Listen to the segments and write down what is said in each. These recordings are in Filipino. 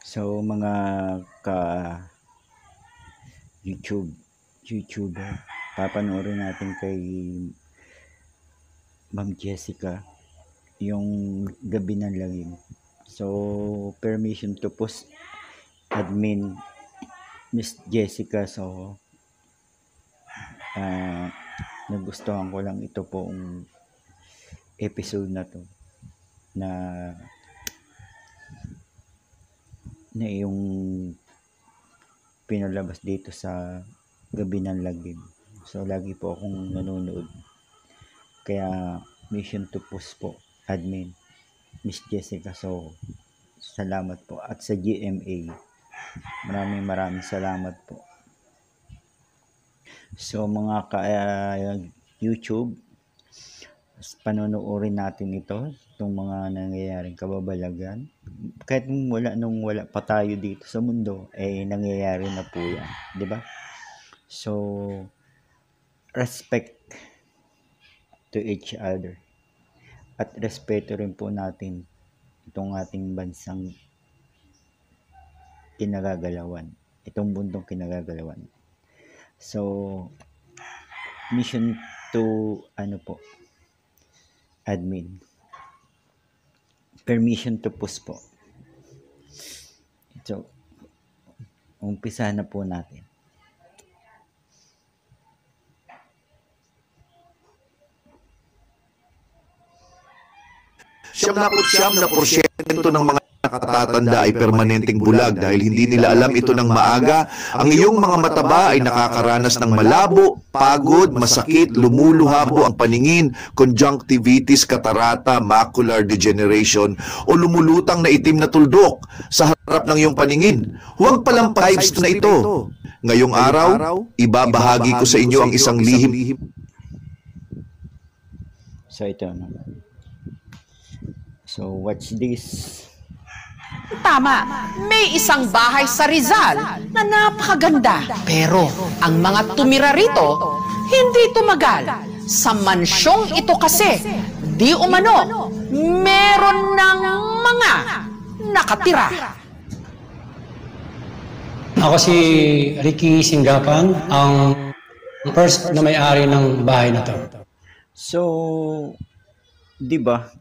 So mga ka YouTuber, papanoorin natin kay Ma'am Jessica yung Gabi ng Lagim. So permission to post admin Miss Jessica. So nagustuhan ko lang ito pong episode na to na yung pinalabas dito sa Gabi ng Lagim. So lagi po akong nanonood, kaya mission to post po admin Miss Jessica. So salamat po, at sa GMA maraming salamat po. So mga YouTube, panonoorin natin itong mga nangyayaring kababalagan. Kahit wala pa tayo dito sa mundo, nangyayari na po yan, di ba? So respect to each other, at respeto rin po natin itong ating bansang kinagagalawan, itong bundong kinagagalawan. So mission to admin, permission to post po. So umpisa na po natin. Siyam na porsyento ng mga nakatatanda ay permanenteng bulag dahil hindi nila alam ito ng maaga. Ang iyong mga mataba ay nakakaranas ng malabo, pagod, masakit, lumuluhabo ang paningin, conjunctivitis, katarata, macular degeneration, o lumulutang na itim na tuldok sa harap ng iyong paningin. Huwag palampain na ito. Ngayong araw, ibabahagi ko sa inyo ang isang lihim. So ito naman. So watch this. Tama, may isang bahay sa Rizal na napakaganda. Pero ang mga tumira rito, hindi tumagal. Sa mansyong ito kasi, di umano, meron ng mga nakatira. Ako si Ricky Singgapan, ang first na may-ari ng bahay na to. So, di ba,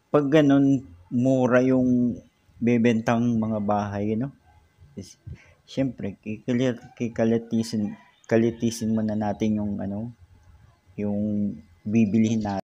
pag ganun, mura yung bebentang mga bahay, siyempre, kalitisin muna natin yung yung bibilihin natin.